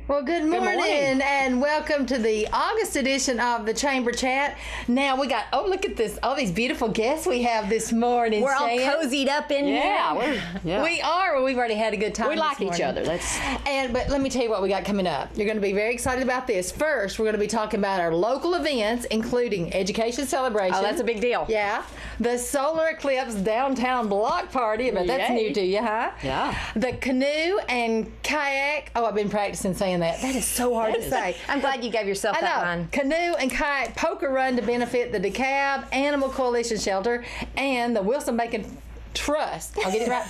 Well, good morning, and welcome to the August edition of the Chamber Chat. Now we got, look at this, all these beautiful guests we have this morning. We're all cozied up in here. We are. Well, we've already had a good time. We like each other. But let me tell you what we got coming up. You're going to be very excited about this. First, we're going to be talking about our local events, including Education Celebration. Oh, that's a big deal. Yeah. The Solar Eclipse Downtown Block Party. But that's new to you, huh? Yeah. The canoe and kayak. Oh, I've been practicing saying that. That is so hard to say. I'm glad you gave yourself that one. Canoe and kayak poker run to benefit the DeKalb Animal Coalition Shelter and the Wilson Bacon Trust. I'll get it right.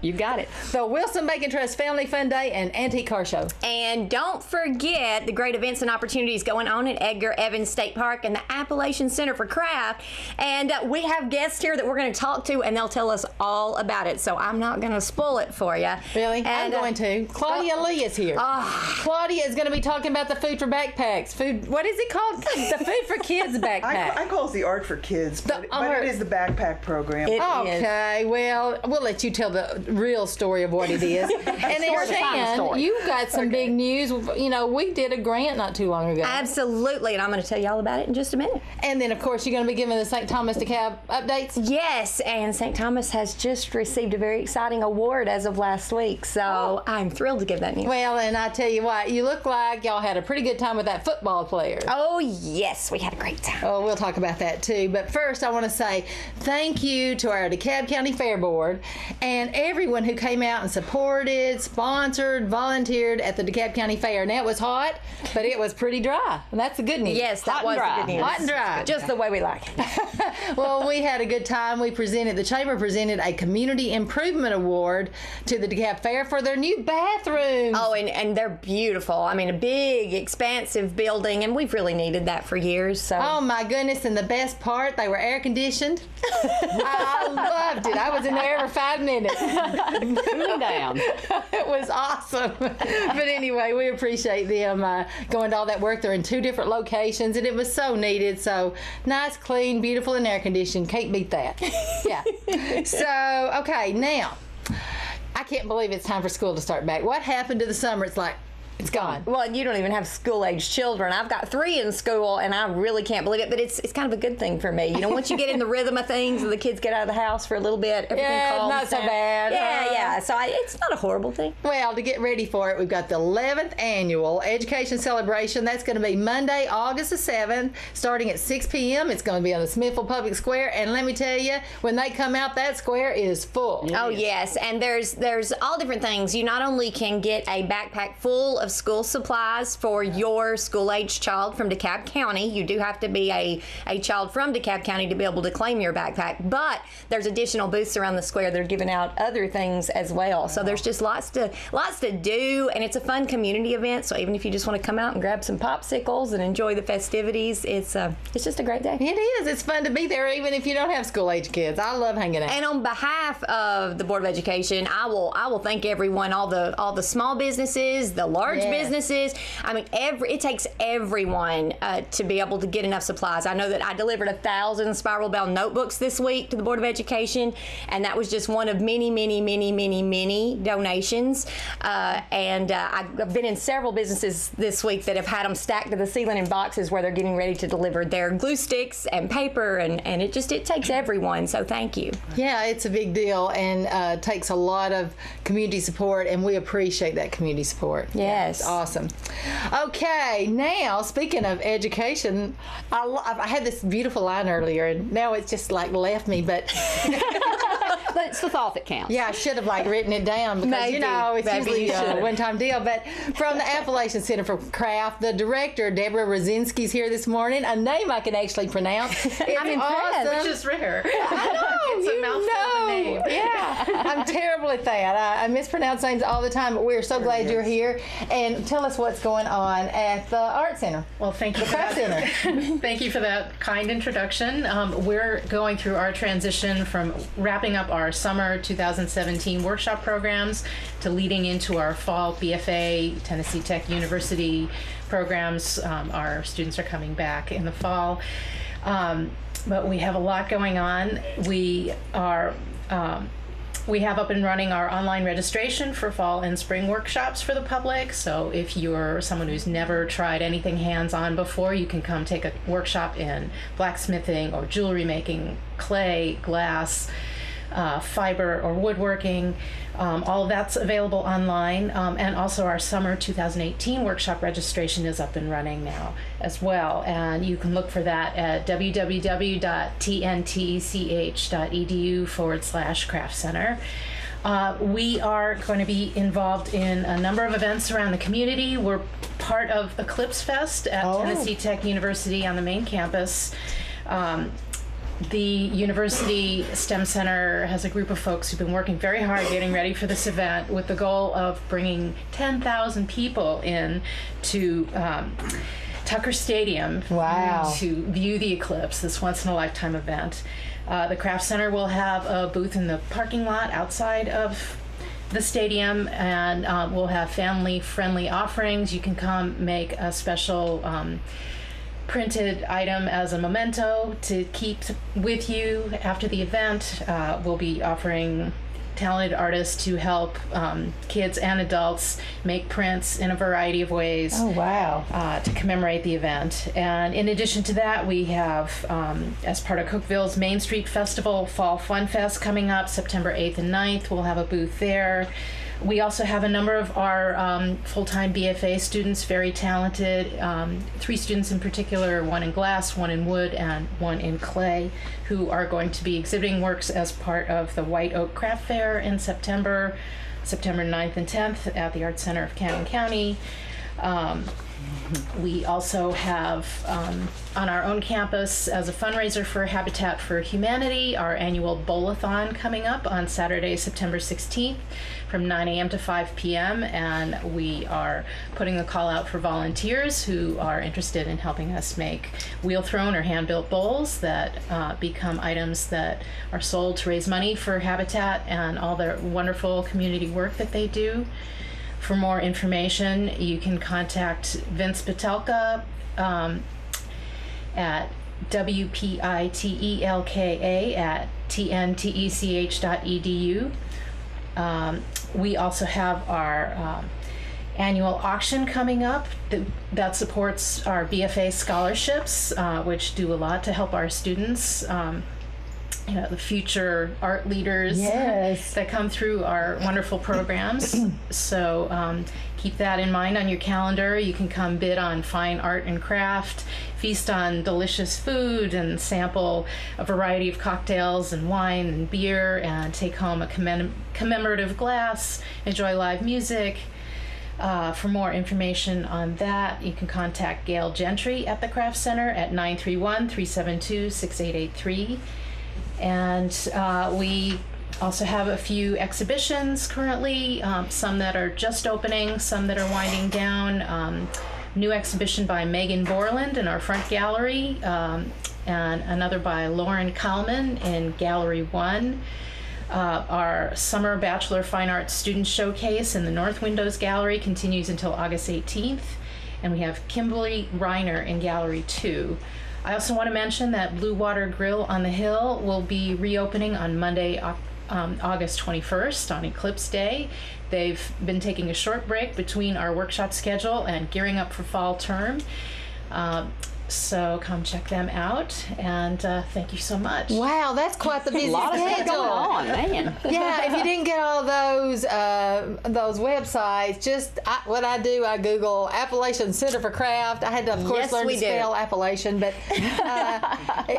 You got it. The Wilson Bacon Trust Family Fun Day and Antique Car Show. And don't forget the great events and opportunities going on at Edgar Evans State Park and the Appalachian Center for Craft. And we have guests here that we're going to talk to, and they'll tell us all about it. So I'm not going to spoil it for you. Really? And, I'm going to. Claudia Lee is here. Claudia is going to be talking about the Food for Backpacks. What is it called? The Food for Kids backpack. I call it the Art for Kids, but it is the backpack program. Okay, well, we'll let you tell the real story of what it is. And then Shan, you got some big news. You know, we did a grant not too long ago. Absolutely, and I'm going to tell you all about it in just a minute. And then, of course, you're going to be giving the St. Thomas DeKalb updates? Yes, and St. Thomas has just received a very exciting award as of last week, so I'm thrilled to give that news. Well, and I tell you what, you look like y'all had a pretty good time with that football player. Oh, yes, we had a great time. Oh, we'll talk about that, too. But first, I want to say thank you to our DeKalb County Fair Board and everyone who came out and supported, sponsored, volunteered at the DeKalb County Fair. Now, it was hot, but it was pretty dry. And that's the good news. Yes, that was the good news. Hot and dry. Just the way we like it. Well, we had a good time. The Chamber presented a Community Improvement Award to the DeKalb Fair for their new bathrooms. Oh, and they're beautiful. I mean, a big, expansive building, and we've really needed that for years. So. Oh, my goodness. And the best part, they were air-conditioned. I loved it. I was in there for 5 minutes. Cooling down. It was awesome. But anyway, we appreciate them going to all that work. They're in 2 different locations, and it was so needed. So nice, clean, beautiful, and air-conditioned. Can't beat that. Yeah. So, okay, now, I can't believe it's time for school to start back. What happened to the summer? It's like, it's gone. Well, you don't even have school-age children. I've got 3 in school, and I really can't believe it. But it's kind of a good thing for me. You know, once you get in the rhythm of things, and the kids get out of the house for a little bit, everything calms not so down. bad. Yeah. So it's not a horrible thing. Well, to get ready for it, we've got the 11th annual Education Celebration. That's going to be Monday, August the 7th, starting at 6 p.m. It's going to be on the Smithville Public Square, and let me tell you, when they come out, that square is full. Oh yes, and there's all different things. You not only can get a backpack full of school supplies for your school-age child from DeKalb County. You do have to be a child from DeKalb County to be able to claim your backpack, but there's additional booths around the square that are giving out other things as well. So there's just lots to do, and it's a fun community event. So even if you just want to come out and grab some popsicles and enjoy the festivities, it's just a great day. It is. It's fun to be there, even if you don't have school-age kids. I love hanging out. And on behalf of the Board of Education, I will thank everyone, all the small businesses, the large businesses. I mean, it takes everyone to be able to get enough supplies. I know that I delivered 1,000 spiral bound notebooks this week to the Board of Education, and that was just one of many, many, many, many, many donations. And I've been in several businesses this week that have had them stacked to the ceiling in boxes where they're getting ready to deliver their glue sticks and paper, and it takes everyone. So thank you. Yeah, it's a big deal, and takes a lot of community support, and we appreciate that community support. Yes. It's awesome. Okay, now speaking of education, I had this beautiful line earlier, and now it's just like left me, but But it's the thought that counts. Yeah, I should have written it down because it's usually a one-time deal. But from the Appalachian Center for Craft, the director Deborah Rosinski's here this morning. A name I can actually pronounce. It's impressed. awesome. Which is rare. I know. It's a mouthful of a name. Yeah, I'm terrible at that. I mispronounce names all the time. But we're so glad you're here. And tell us what's going on at the Art Center. Well, thank you The for Craft that. Center. Thank you for that kind introduction. We're going through our transition from wrapping up our summer 2017 workshop programs to leading into our fall BFA, Tennessee Tech University programs. Our students are coming back in the fall. But we have a lot going on. We are We have up and running our online registration for fall and spring workshops for the public. So if you're someone who's never tried anything hands-on before, you can come take a workshop in blacksmithing or jewelry making, clay, glass, fiber or woodworking. All of that's available online. And also our summer 2018 workshop registration is up and running now as well. And you can look for that at www.ntech.edu/craft center. We are going to be involved in a number of events around the community. We're part of Eclipse Fest at Tennessee Tech University on the main campus. The University STEM Center has a group of folks who've been working very hard getting ready for this event with the goal of bringing 10,000 people in to Tucker Stadium to view the eclipse, this once-in-a-lifetime event. The Craft Center will have a booth in the parking lot outside of the stadium, and we'll have family-friendly offerings. You can come make a special printed item as a memento to keep with you after the event. We'll be offering talented artists to help kids and adults make prints in a variety of ways. Oh, wow. To commemorate the event. And in addition to that, we have, as part of Cookeville's Main Street Festival, Fall Fun Fest coming up September 8th and 9th. We'll have a booth there. We also have a number of our full-time BFA students, very talented, 3 students in particular, 1 in glass, 1 in wood, and 1 in clay, who are going to be exhibiting works as part of the White Oak Craft Fair in September 9th and 10th at the Arts Center of Cannon County. We also have on our own campus, as a fundraiser for Habitat for Humanity, our annual Bowl-a-thon coming up on Saturday, September 16th from 9 a.m. to 5 p.m. And we are putting a call out for volunteers who are interested in helping us make wheel-thrown or hand-built bowls that become items that are sold to raise money for Habitat and all the wonderful community work that they do. For more information, you can contact Vince Patelka at WPITELKA@tntech.edu. We also have our annual auction coming up that supports our BFA scholarships, which do a lot to help our students. The future art leaders that come through our wonderful programs. So keep that in mind on your calendar. You can come bid on fine art and craft, feast on delicious food, and sample a variety of cocktails and wine and beer, and take home a commemorative glass, enjoy live music. For more information on that, you can contact Gail Gentry at the Craft Center at 931-372-6883. And we also have a few exhibitions currently, some that are just opening, some that are winding down. New exhibition by Megan Borland in our front gallery, and another by Lauren Kalman in Gallery 1. Our Summer Bachelor Fine Arts Student Showcase in the North Windows Gallery continues until August 18th. And we have Kimberly Reiner in Gallery 2. I also want to mention that Blue Water Grill on the Hill will be reopening on Monday, August 21st on Eclipse Day. They've been taking a short break between our workshop schedule and gearing up for fall term. So come check them out, and thank you so much. Wow, that's quite the busy A lot of stuff schedule. going on, man. Yeah, if you didn't get all those websites, what I do, I Google Appalachian Center for Craft. I had to, of course, learn to spell Appalachian, but it's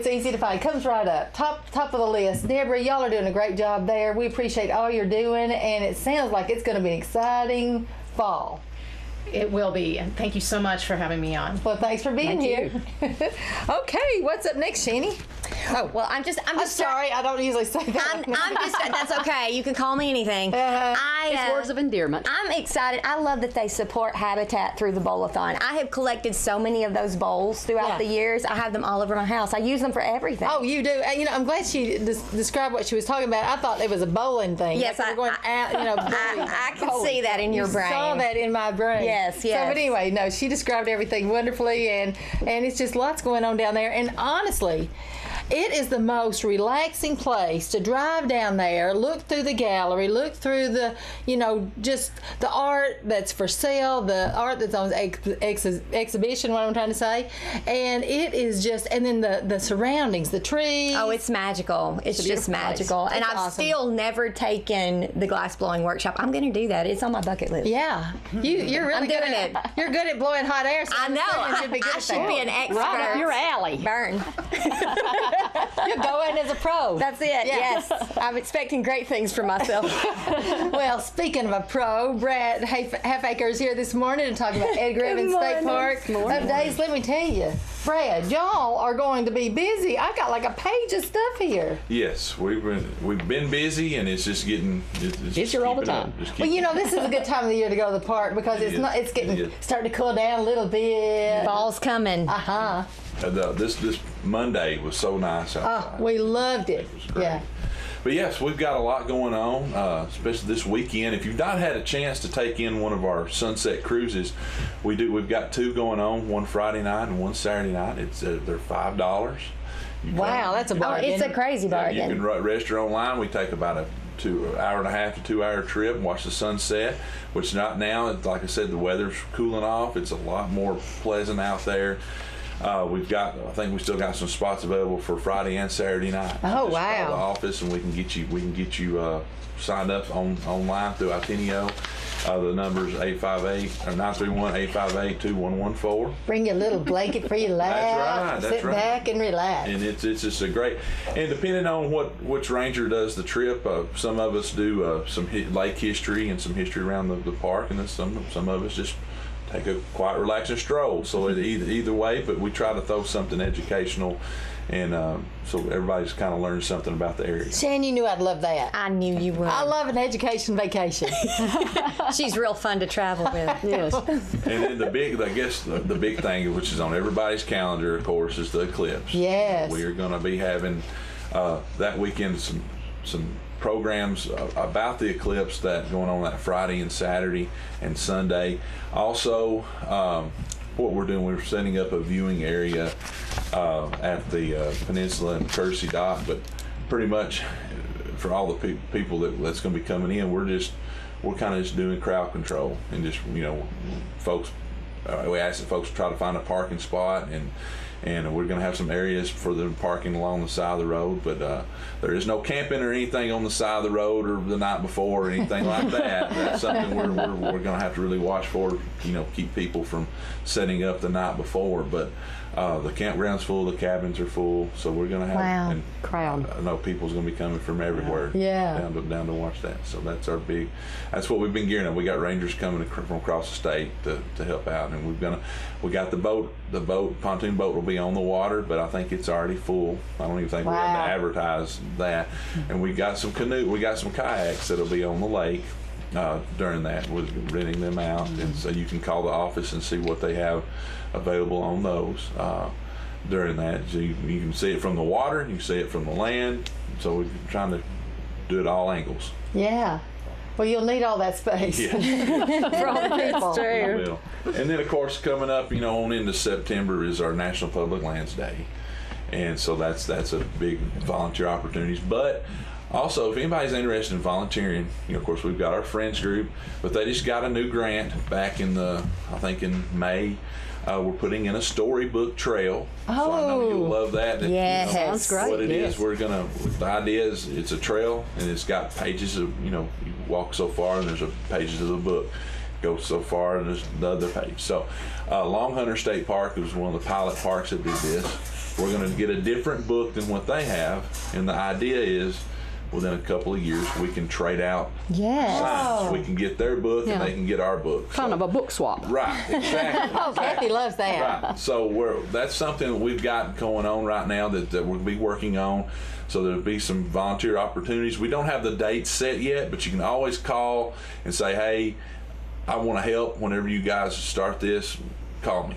easy to find. It comes right up, top of the list. Deborah, y'all are doing a great job there. We appreciate all you're doing, and it sounds like it's going to be an exciting fall. It will be, and thank you so much for having me on. Well, thanks for being here. Okay, what's up next, Shani? Oh, well, I'm sorry, I don't usually say that. That's okay. You can call me anything. It's words of endearment. I'm excited. I love that they support Habitat through the Bowl-a-thon. I have collected so many of those bowls throughout the years. I have them all over my house. I use them for everything. Oh, you do? I'm glad she described what she was talking about. I thought it was a bowling thing. Yes, like I can see that in your brain. You saw that in my brain. Yes. So, but anyway, no, she described everything wonderfully, and it's just lots going on down there. And honestly, It is the most relaxing place to drive down there, look through the gallery, look through the, just the art that's for sale, the art that's on exhibition, what I'm trying to say. And it is just, and then the surroundings, the trees. Oh, it's magical. It's just magical. And I've awesome. still never taken the glass blowing workshop. I'm going to do that. It's on my bucket list. Yeah. You're really I'm good doing at it. You're good at blowing hot air. So I know. I should be an expert. Right up your alley. Burn. You're going as a pro. That's it. Yeah. Yes. I'm expecting great things for myself. Well, speaking of a pro, Brad Halfacre is here this morning to talk about Edgar Evans State Park updates. Let me tell you, Brad, y'all are going to be busy. I got like a page of stuff here. Yes, we've been busy, and it's just getting It's here all the time. Well, this is a good time of the year to go to the park because it's getting starting to cool down a little bit. Fall's coming. This Monday was so nice outside. We loved it. It was great. Yeah. But yes, we've got a lot going on, especially this weekend. If you've not had a chance to take in one of our sunset cruises, we've got 2 going on, one Friday night and one Saturday night. They're $5. Wow, that's a bargain. It's a crazy bargain. You can register online. We take about a 1.5 hour to 2 hour trip and watch the sunset, which not now. Like I said, the weather's cooling off. It's a lot more pleasant out there. I think we still got some spots available for Friday and Saturday night. Oh, Just wow. call the office and we can get you signed up online through Itinio. The number's 931-858-2114. Bring your little blanket for your lap. That's Sit right. back and relax. And it's just a great, and depending on which ranger does the trip, some of us do some lake history and some history around the park, and then some of us just take a quiet, relaxing stroll. So either way, but we try to throw something educational, and so everybody's kind of learned something about the area. Shan, you knew I'd love that. I knew you would. I love an education vacation. She's real fun to travel with. Yes. And then the big thing, which is on everybody's calendar, of course, is the Eclipse. Yes. We are going to be having that weekend some programs about the eclipse that going on that Friday and Saturday and Sunday. Also, what we're doing, we're setting up a viewing area at the Peninsula and Kersey Dock, but pretty much for all the people that's going to be coming in, we're kind of just doing crowd control and just folks. We ask that folks try to find a parking spot, and we're going to have some areas for them parking along the side of the road, but there is no camping or anything on the side of the road or the night before or anything like that. That's something we're going to have to really watch for, keep people from setting up the night before. But the campground's full, the cabins are full, so we're going to have crowd. I know people's going to be coming from everywhere down to watch that. So that's what we've been gearing up. We got rangers coming from across the state to help out, and we got the pontoon boat will be on the water, but I think it's already full. I don't even think we're going to advertise that. And we got some kayaks that'll be on the lake during that. We're renting them out, and so you can call the office and see what they have available on those during that. So you can see it from the water, you can see it from the land. So we're trying to do it all angles. Yeah. Well, you'll need all that space for all the people. That's true. And then, of course, coming up, on into September is our National Public Lands Day, and so that's a big volunteer opportunities. But also, if anybody's interested in volunteering, of course, we've got our friends group, but they just got a new grant back in May. We're putting in a storybook trail. So I know you'll love that. Yes. Sounds great. What it is, the idea is it's a trail, and it's got pages of, you walk so far, and there's pages of the book. Go so far, and there's the other page. So Long Hunter State Park was one of the pilot parks that did this. We're going to get a different book than what they have, and the idea is within a couple of years we can trade out signs. We can get their book and they can get our book. Kind of a book swap. Right, exactly. Oh, Kathy loves that. Right. So that's something that we've got going on right now that we'll be working on. So there'll be some volunteer opportunities. We don't have the dates set yet, but you can always call and say, hey, I want to help whenever you guys start this. call me.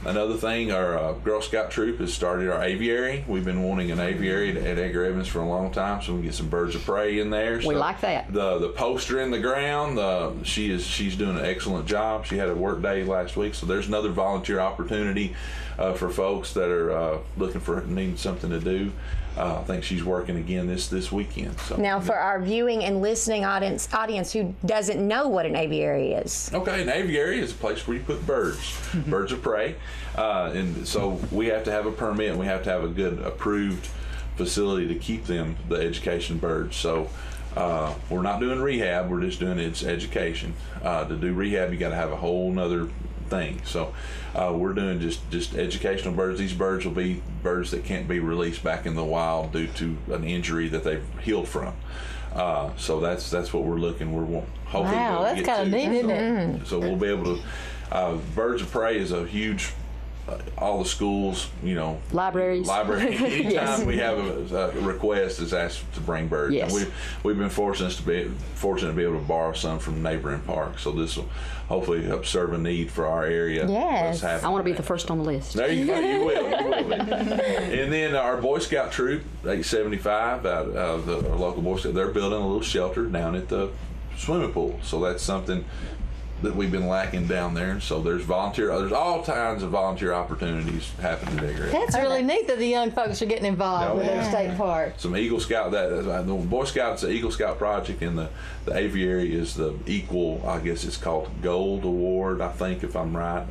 Another thing, our Girl Scout troop has started our aviary. We've been wanting an aviary at Edgar Evans for a long time, so we can get some birds of prey in there. We like that. The poster in the ground, she's doing an excellent job. She had a work day last week, so there's another volunteer opportunity for folks that are needing something to do. I think she's working again this weekend. So Now, for our viewing and listening audience who doesn't know what an aviary is. Okay, an aviary is a place where you put birds, birds of prey, and so we have to have a permit and we have to have a good approved facility to keep them, the education birds. So we're not doing rehab, we're just doing its education. To do rehab, you got to have a whole nother thing. So we're doing just educational birds. These birds will be birds that can't be released back in the wild due to an injury that they've healed from. So that's what we're looking. We're hopefully. Wow, that's kind of neat, isn't it? So we'll be able to. Birds of prey is a huge. All the schools, Libraries. Anytime Yes. we have a request, is asked to bring birds. Yes. And we've been fortunate to be able to borrow some from neighboring parks. So this will hopefully help serve a need for our area. Yes. I want to be the first on the list. There you go. You will be. And then our Boy Scout troop, 875, out of our local Boy Scout, they're building a little shelter down at the swimming pool. So that's something that we've been lacking down there. So there's all kinds of volunteer opportunities happening there. That's really neat that the young folks are getting involved with their Yeah. state park. Some Eagle Scout, the Boy Scouts, the Eagle Scout project, and the aviary is the equal, I guess it's called Gold Award, I think, if I'm right.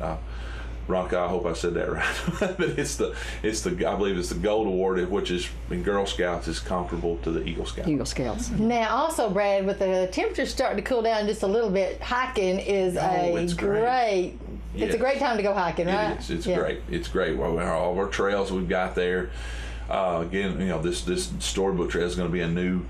Ronka, I hope I said that right. But I believe it's the Gold Award, which is in Girl Scouts is comparable to the Eagle Scout. Eagle Scouts. Now, also, Brad, with the temperatures starting to cool down just a little bit, hiking is it's great. It's a great time to go hiking, right? It is. It's great. It's great. Well, all of our trails we've got there. Again, this storybook trail is going to be a new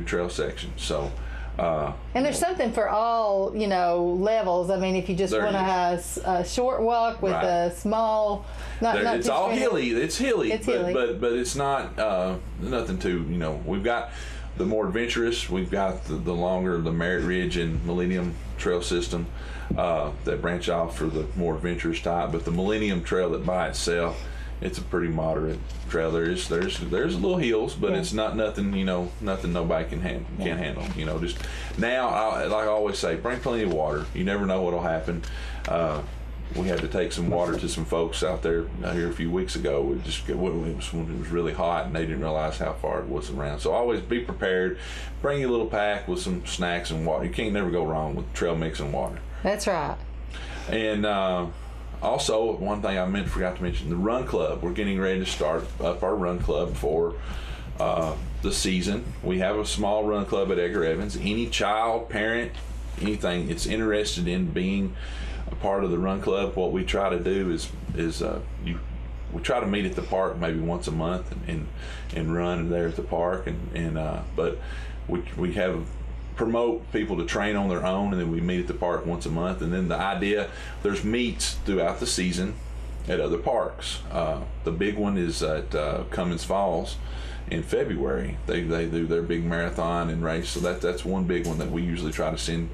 trail section. So. And there's something for all, levels. I mean, if you just There want to is. have a short walk with Right. a small, not It's too all strenuous. hilly. It's hilly. It's hilly. But it's not nothing too. We've got the more adventurous. We've got the longer, the Merritt Ridge and Millennium Trail system that branch off for the more adventurous type. But the Millennium Trail that by itself, it's a pretty moderate trail. There's little hills, but it's not nothing nothing nobody can handle. Just now, like I always say, bring plenty of water. You never know what'll happen. We had to take some water to some folks out there here a few weeks ago. It was really hot, and they didn't realize how far it was around. So always be prepared. Bring your little pack with some snacks and water. You can't never go wrong with trail mix and water. That's right. And also, one thing I forgot to mention, the Run Club. We're getting ready to start up our Run Club for the season. We have a small Run Club at Edgar Evans. Any child, parent, anything that's interested in being a part of the Run Club, what we try to do is we try to meet at the park maybe once a month and run there at the park, but we have promote people to train on their own, and then we meet at the park once a month. And then the idea, there's meets throughout the season at other parks. The big one is at Cummins Falls in February. They do their big marathon and race, so that's one big one that we usually try to send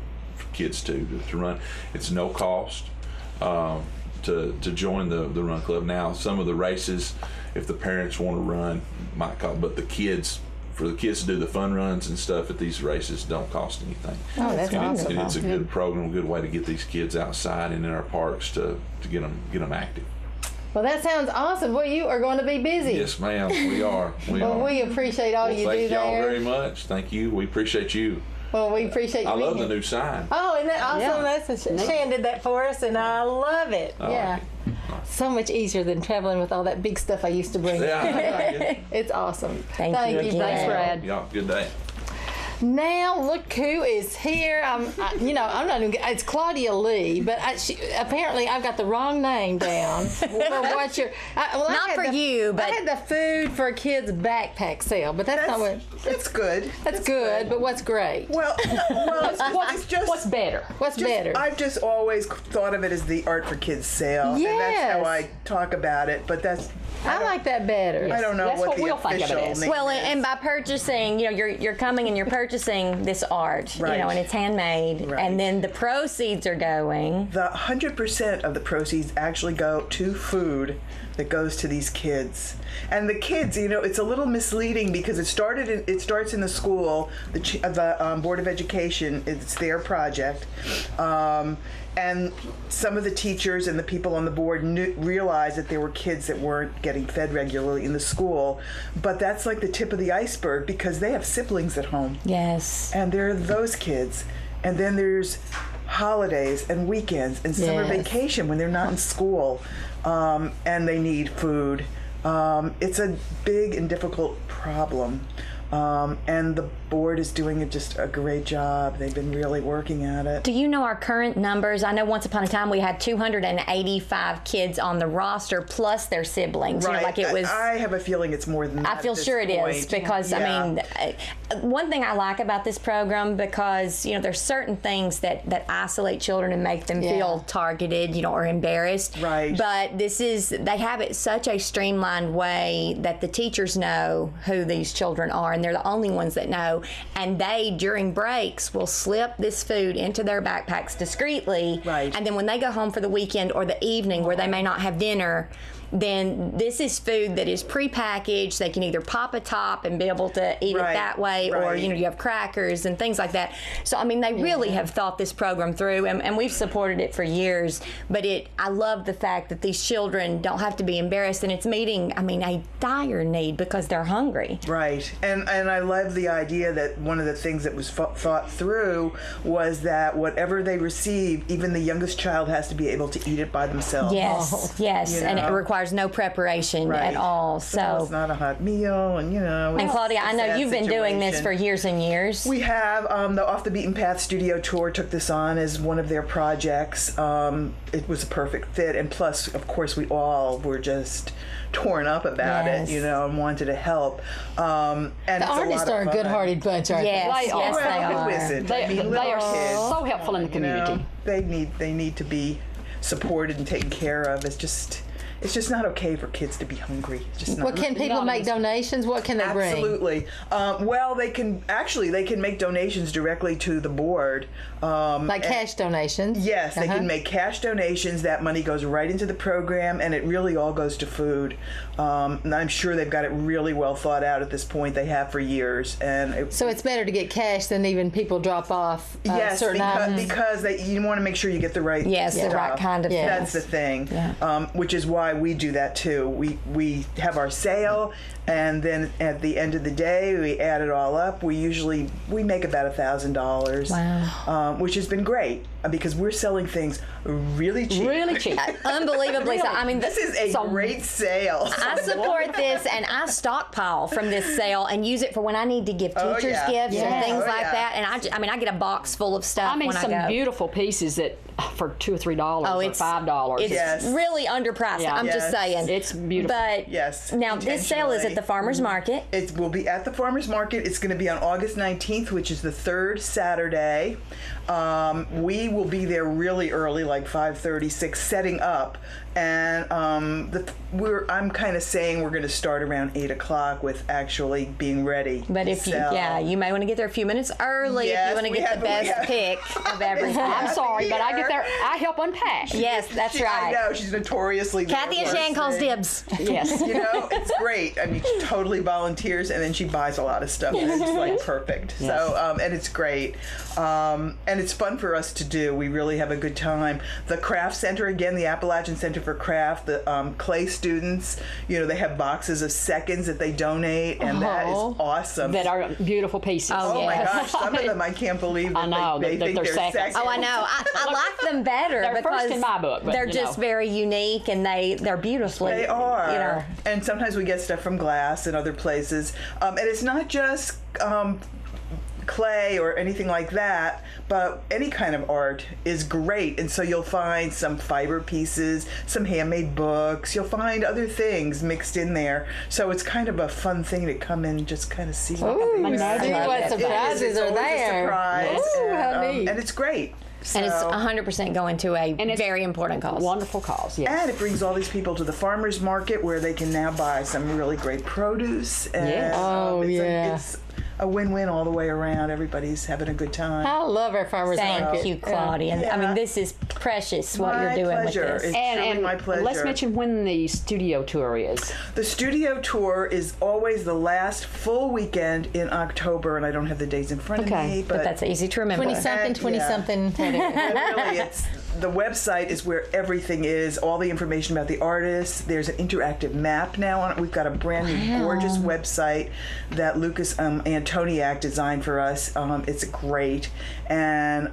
kids to run. It's no cost to join the Run Club. Now, some of the races, if the parents want to run, might cost, but for the kids to do the fun runs and stuff at these races don't cost anything. Oh, that's awesome. It's a good program, a good way to get these kids outside and in our parks to get them active. Well, that sounds awesome. Well, you are going to be busy. Yes, ma'am, we are. We appreciate all you do thank y'all there. very much. Thank you. We appreciate you. Well, we appreciate you. I love being the here. new sign. Oh, isn't that awesome? Yeah. That's Shan did that for us, and I love it. I Yeah. like So much easier than traveling with all that big stuff I used to bring. Yeah, I like it. It's awesome. Thank you again. Thanks, Brad. Y'all, good day. Now look who is here. I'm not even. It's Claudia Lee, but apparently I've got the wrong name down for what you're. Not for you, but I had the food for a kid's backpack sale, but that's not what. That's good. That's good, but what's great? Well, it's just What's better? What's better? I've just always thought of it as the Art for Kids sale, and that's how I talk about it. But I like that better. I don't know That's what what the we'll think of it official as. name well, is. and by purchasing, you're coming and you're purchasing purchasing this art, Right. and it's handmade, Right. and then the proceeds are going. The 100% of the proceeds actually go to food that goes to these kids. And the kids, it's a little misleading because it starts in the school, the Board of Education, it's their project. And some of the teachers and the people on the board realized that there were kids that weren't getting fed regularly in the school. But that's like the tip of the iceberg because they have siblings at home. Yes. And there are those kids. And then there's holidays and weekends and summer vacation when they're not in school, and they need food. It's a big and difficult problem. And the board is doing just a great job. They've been really working at it. Do you know our current numbers? I know once upon a time we had 285 kids on the roster plus their siblings. Right. It was. I have a feeling it's more than that. I feel sure it is because one thing I like about this program because there's certain things that isolate children and make them feel targeted, or embarrassed. Right. But they have it such a streamlined way that the teachers know who these children are, and they're the only ones that know. And they, during breaks, will slip this food into their backpacks discreetly. Right. And then when they go home for the weekend or the evening where they may not have dinner, then this is food that is prepackaged. They can either pop a top and be able to eat it that way, or you have crackers and things like that. So they really have thought this program through, and we've supported it for years. But I love the fact that these children don't have to be embarrassed, and it's meeting a dire need because they're hungry. Right, and I love the idea that one of the things that was thought through was that whatever they receive, even the youngest child has to be able to eat it by themselves. Yes, and it requires no preparation at all. So it's not a hot meal, and And Claudia, I know you've been doing this for years and years. We have. The Off the Beaten Path Studio Tour took this on as one of their projects. It was a perfect fit, and plus, of course, we all were just torn up about it, and wanted to help. And the artists are a good-hearted bunch, aren't they? They Yes, they are. They are so helpful in the community. They need to be supported and taken care of. It's just not okay for kids to be hungry. It's just not. Well, can people make donations? What can they bring? Absolutely. Well, they can make donations directly to the board. Like cash donations? Yes, they can make cash donations. That money goes right into the program, and it really all goes to food. And I'm sure they've got it really well thought out at this point. They have for years. So it's better to get cash than even people drop off certain items? Because you want to make sure you get the right the right kind of thing. That's the thing, which is why we do that too. We have our sale, and then at the end of the day, we add it all up. We make about $1,000. Wow. Which has been great because we're selling things really cheap. Really cheap. Unbelievably so. This is a great sale. I support this, and I stockpile from this sale and use it for when I need to give teachers gifts and things like that. And I get a box full of stuff when I go. Some beautiful pieces that for $2 or $3 or $5. It's really underpriced. I'm just saying. It's beautiful. But now this sale is at the farmers market. It will be at the farmers market. It's going to be on August 19th, which is the third Saturday. We will be there really early, like 5:30, 6, setting up, and I'm kind of saying we're going to start around 8 o'clock with actually being ready. But if you may want to get there a few minutes early if you want to get the best pick of everything. I'm sorry, but I get there. I help unpack. Yes, that's right. I know she's notoriously. Kathy and Shan calls dibs. Yes. It's great. I mean, she totally volunteers, and then she buys a lot of stuff, and it's like perfect. Yes. So, and it's great, and it's fun for us to do. We really have a good time. The Craft Center, again, the Appalachian Center for Craft, the clay students, they have boxes of seconds that they donate, and that is awesome. That are beautiful pieces. Oh my gosh, some of them I can't believe that they think they're seconds. Oh, I know. I like them better they're because first in my book, but, they're just very unique, and they're beautifully. They are. And sometimes we get stuff from Glass and other places, and it's not just clay or anything like that, but any kind of art is great. And so you'll find some fiber pieces, some handmade books, you'll find other things mixed in there. So it's kind of a fun thing to come in and just kind of see. Ooh, see what surprises are there. Surprise. Ooh, how neat. And it's great. And it's 100% going to a very important cause. Wonderful cause, yes. And it brings all these people to the farmers market where they can now buy some really great produce. And, Oh, it's a win-win all the way around. Everybody's having a good time. I love our farmers market. Thank you, Claudia. Yeah. I mean, this is precious what My you're doing pleasure. with this. It's truly my pleasure. Let's mention when the studio tour is. The studio tour is always the last full weekend in October, and I don't have the dates in front of me, But that's easy to remember. 20-something, 20-something. really, it's the website is where everything is, all the information about the artists. There's an interactive map now on it. We've got a brand new gorgeous website that Lucas Antoniak designed for us. It's great, and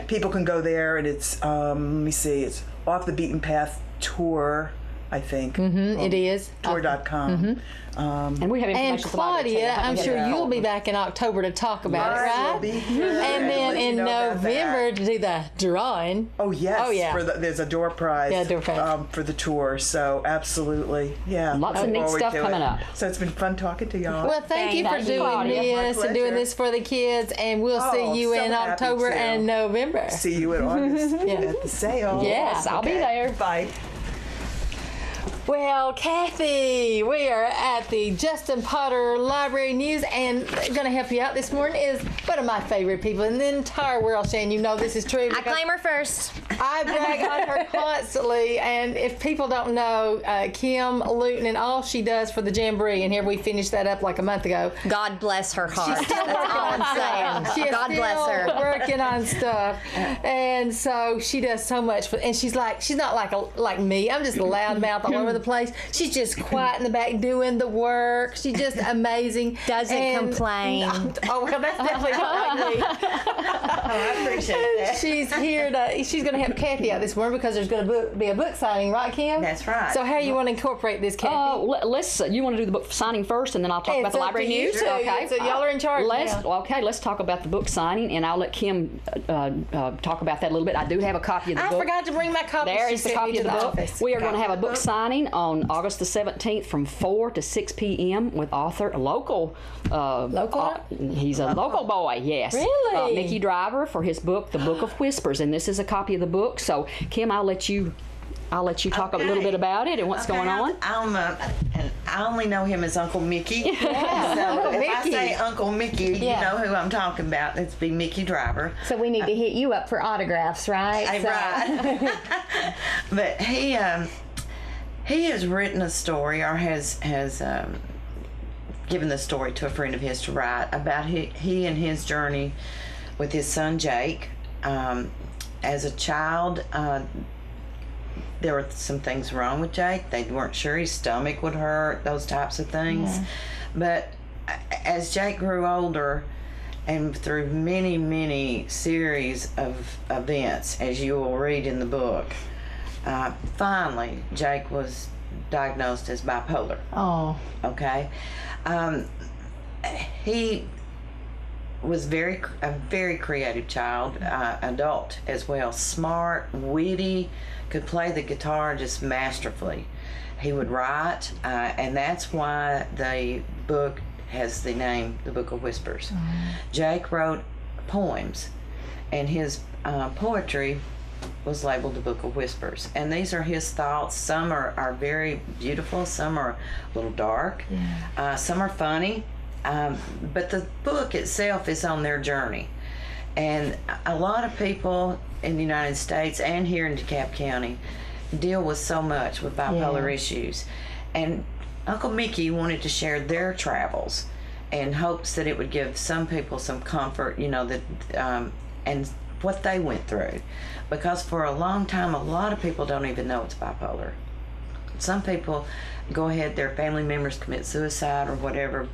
people can go there, and it's let me see, it's Off the Beaten Path Tour, I think. It is. Tour.com. And we have information And at the library, too. Claudia, Haven't I'm we sure had you'll be that? back in October to talk about it, Right, right? we'll be here. And then Let you in know about November that. to do the drawing. Oh yes. Oh, yeah. There's a door prize. Yeah, door prize. For the tour. So absolutely, yeah. Lots of Look neat forward stuff to coming it. up. So it's been fun talking to y'all. Well, thank you for Thank you, doing Claudia. this My and doing pleasure. this for the kids. And we'll Oh, see you so in happy October to. and November. See you in August at the sale. Yes, I'll be there. Bye. Well, Kathy, we are at the Justin Potter Library News, and going to help you out this morning is one of my favorite people in the entire world, Shane. You know this is true. I claim her first. I brag on her constantly, and if people don't know, Kim Luton and all she does for the Jamboree, and here we finished that up like a month ago. God bless her heart. She's still That's working all on I'm saying. She is God still bless her. working on stuff, and so she does so much. And she's not like me. I'm just a loud mouth all over the place. She's just quiet in the back doing the work. She's just amazing. Doesn't complain. Oh well, that's definitely not like me. I appreciate that. She's here she's going to help Kathy out this morning because there's going to be a book signing, right, Kim? That's right. So how you want to incorporate this, Kathy? Let's. You want to do the book signing first, and then I'll talk about It's the up library to you news. two. Okay. So y'all are in charge now. Let's talk about the book signing, and I'll let Kim talk about that a little bit. I do have a copy of the I book. forgot to bring my copy. There She is the sent me copy of to the book. office. We are going to have a book signing on August the 17th from 4 to 6 p.m. with author, a local. Local? He's a local boy, yes. Really? Mickey Driver for his book, The Book of Whispers, and this is a copy of the book. So, Kim, I'll let you talk a little bit about it and what's going on. And I only know him as Uncle Mickey. Yeah, So Uncle if Mickey. I say Uncle Mickey, Yeah. you know who I'm talking about. It's be Mickey Driver. So we need to hit you up for autographs, right? So- Right. But he has written a story, or has given the story to a friend of his to write about he and his journey with his son Jake. As a child, there were some things wrong with Jake. They weren't sure his stomach would hurt, those types of things. But as Jake grew older, and through many, many series of events, as you will read in the book, finally Jake was diagnosed as bipolar. Oh. Okay. He was a very creative child, adult as well, smart, witty, could play the guitar just masterfully. He would write, and that's why the book has the name The Book of Whispers. Jake wrote poems, and his poetry was labeled The Book of Whispers. And these are his thoughts. Some are very beautiful, some are a little dark, some are funny, but the book itself is on their journey. And a lot of people in the United States and here in DeKalb County deal with so much with bipolar issues. And Uncle Mickey wanted to share their travels in hopes that it would give some people some comfort, that and what they went through. Because for a long time, a lot of people don't even know it's bipolar. Some people go ahead, their family members commit suicide or whatever,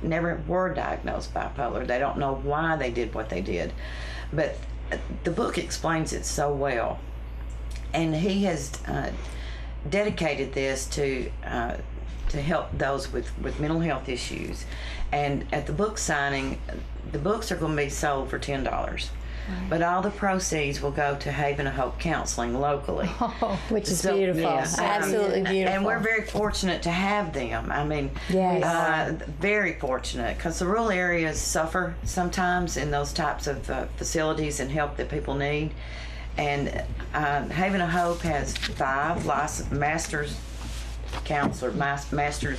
never were diagnosed bipolar. They don't know why they did what they did. But the book explains it so well. And he has dedicated this to help those with mental health issues. And at the book signing, the books are going to be sold for $10. But all the proceeds will go to Haven of Hope Counseling locally. Which is So, beautiful. yes, Absolutely beautiful. And we're very fortunate to have them. I mean, Yes. very fortunate, because the rural areas suffer sometimes in those types of facilities and help that people need. And Haven of Hope has 5 licensed master's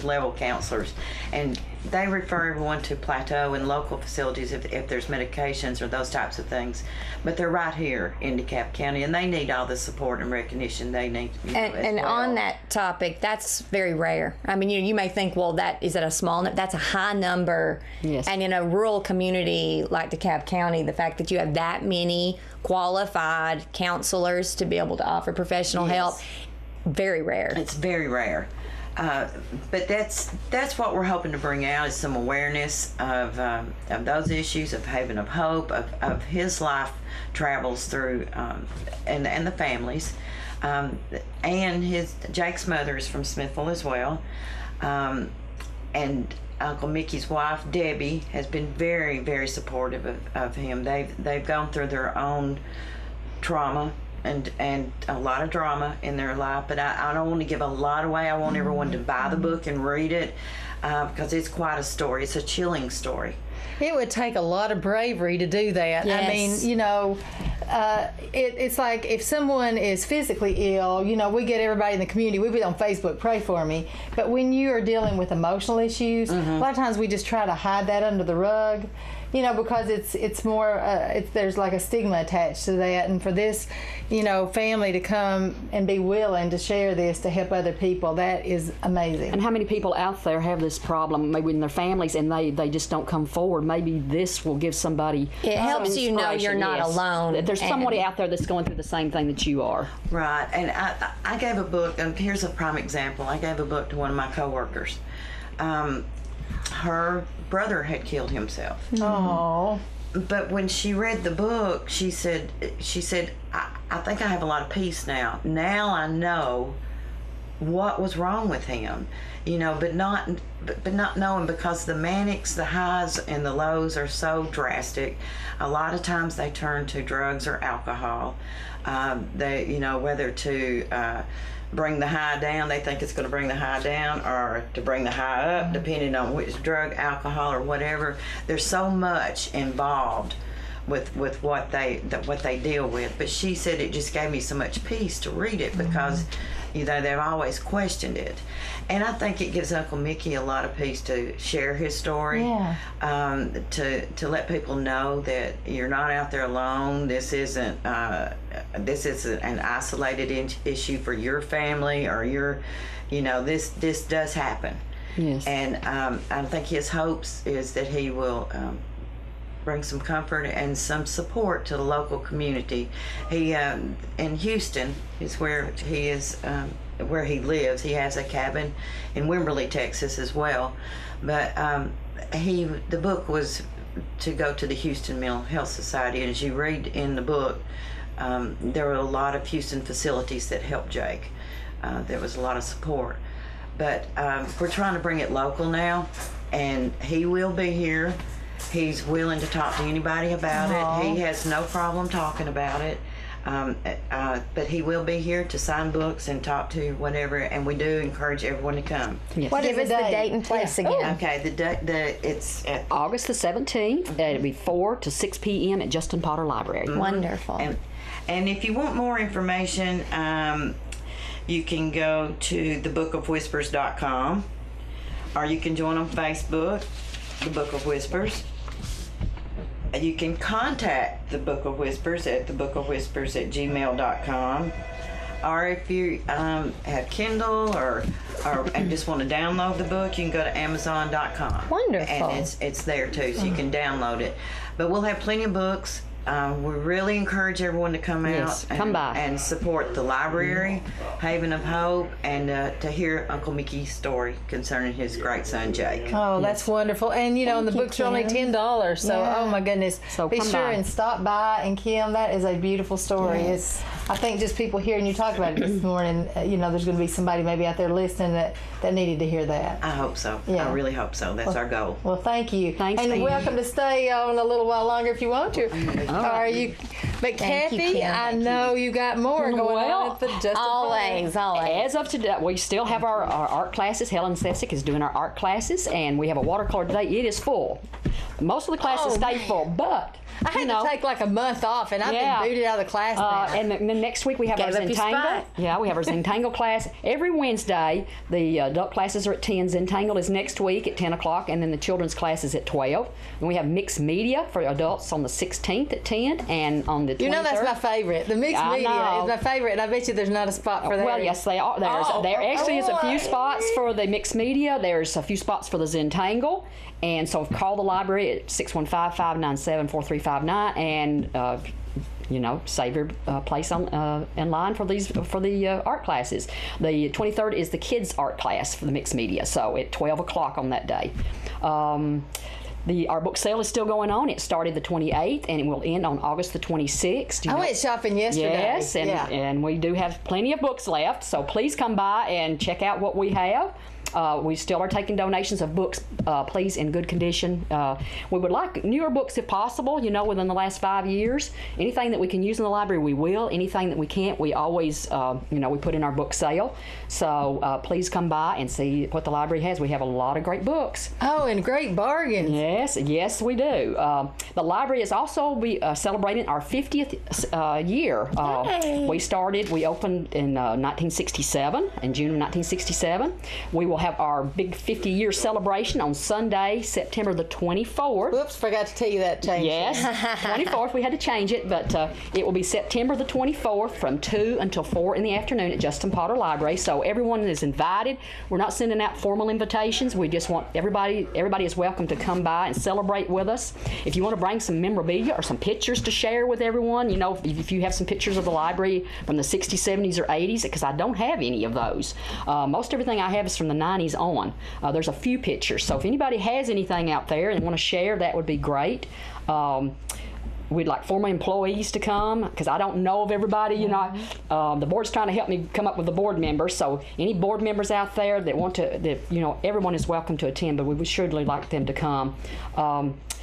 level counselors, and they refer everyone to Plateau and local facilities if there's medications or those types of things. But they're right here in DeKalb County, and they need all the support and recognition they need. And well. on that topic, that's very rare. I mean, you may think, well, is that a small number? That's a high number. Yes. And in a rural community like DeKalb County, the fact that you have that many qualified counselors to be able to offer professional help, very rare. It's very rare. But that's what we're hoping to bring out, is some awareness of those issues, of Haven of Hope, of his life travels through, and the families, and Jake's mother is from Smithville as well, and Uncle Mickey's wife Debbie has been very, very supportive of him. They've gone through their own trauma and a lot of drama in their life, but I don't want to give a lot away. I want everyone to buy the book and read it, because it's quite a story. It's a chilling story. It would take a lot of bravery to do that. Yes. I mean, it's like if someone is physically ill, we get everybody in the community, we put on Facebook, pray for me. But when you are dealing with emotional issues, a lot of times we just try to hide that under the rug, because it's more, there's like a stigma attached to that. And for this, family to come and be willing to share this to help other people, that is amazing. And how many people out there have this problem, maybe in their families, and they just don't come forward? Maybe this will give somebody It helps you know inspiration, you're not alone. That there's somebody out there that's going through the same thing that you are. Right, and I gave a book, and here's a prime example. I gave a book to one of my coworkers. Her brother had killed himself. Oh. But when she read the book, she said, I think I have a lot of peace now. Now I know what was wrong with him, but not knowing, because the manics, the highs and the lows are so drastic. A lot of times they turn to drugs or alcohol. Whether to bring the high down, they think it's going to bring the high down, or to bring the high up, depending on which drug, alcohol, or whatever. There's so much involved with what they deal with. But she said it just gave me so much peace to read it, because they've always questioned it. And I think it gives Uncle Mickey a lot of peace to share his story, to let people know that you're not out there alone. This isn't an isolated issue for your family, or this does happen. Yes. And I think his hopes is that he will bring some comfort and some support to the local community. He in Houston is where he is, where he lives. He has a cabin in Wimberley, Texas as well. But the book was to go to the Houston Mental Health Society, and as you read in the book, there were a lot of Houston facilities that helped Jake. There was a lot of support. But we're trying to bring it local now, and he will be here. He's willing to talk to anybody about it. He has no problem talking about it. But he will be here to sign books and talk to whatever, and we do encourage everyone to come. Yes. What Give is us the the date and place again. Okay, it's at August the 17th. It'll be 4 to 6 p.m. at Justin Potter Library. Wonderful. and if you want more information, you can go to thebookofwhispers.com, or you can join on Facebook, The Book of Whispers. You can contact The Book of Whispers at thebookofwhispers@gmail.com, or if you have Kindle or and just want to download the book, you can go to Amazon.com. Wonderful. And it's there too, so you can download it. But we'll have plenty of books. We really encourage everyone to come Yes, out come by. and support the library, Haven of Hope, and to hear Uncle Mickey's story concerning his great son Jake. Oh, that's wonderful. And and the books are only $10, so oh my goodness. So be come sure by. and stop by. And Kim, that is a beautiful story. Yes. I think just people hearing you talk about it this morning, there's going to be somebody maybe out there listening that needed to hear that. I hope so. Yeah. I really hope so. That's our goal. Well, thank you. Thanks, and thank welcome to stay on a little while longer if you want to. Are you? But Thank you, Kathy, Kim. I know you got more going on at the Justin Always. As of today, we still have our art classes. Helen Sessick is doing our art classes, and we have a watercolor today. It is full. Most of the classes stay full, but I had to take like a month off, and I've been booted out of the class now. And then next week we have our Zentangle. Yeah, we have our Zentangle class every Wednesday. The adult classes are at 10. Zentangle is next week at 10 o'clock, and then the children's class is at 12. And we have mixed media for adults on the 16th at 10, and on the 23rd. You know that's my favorite. The mixed media is my favorite, and I bet you there's not a spot for that. Well, yes, they are. There actually is a few spots for the mixed media. There's a few spots for the Zentangle. And so call the library at 615-597-4359 and save your place in line for the art classes. The 23rd is the kids art class for the mixed media, so at 12 o'clock on that day. Our book sale is still going on. It started the 28th and it will end on August the 26th. I went shopping yesterday. Yes, and we do have plenty of books left, so please come by and check out what we have. We still are taking donations of books, please, in good condition. We would like newer books if possible, within the last 5 years. Anything that we can use in the library, we will. Anything that we can't, we always, we put in our book sale. So please come by and see what the library has. We have a lot of great books. Oh, and great bargains. Yes, we do. The library is also celebrating our 50th year. We opened in 1967, in June of 1967. We will have our big 50-year celebration on Sunday, September the 24th. Whoops, forgot to tell you that change. Yes, 24th. We had to change it, but it will be September the 24th from 2 until 4 in the afternoon at Justin Potter Library. So everyone is invited. We're not sending out formal invitations. We just want everybody is welcome to come by and celebrate with us. If you want to bring some memorabilia or some pictures to share with everyone, if you have some pictures of the library from the 60s, 70s, or 80s, because I don't have any of those. Most everything I have is from the 90s on. There's a few pictures, so if anybody has anything out there and want to share, that would be great. We'd like former employees to come, because I don't know of everybody. The board's trying to help me come up with the board members, so any board members out there that want to, everyone is welcome to attend, but we would surely like them to come.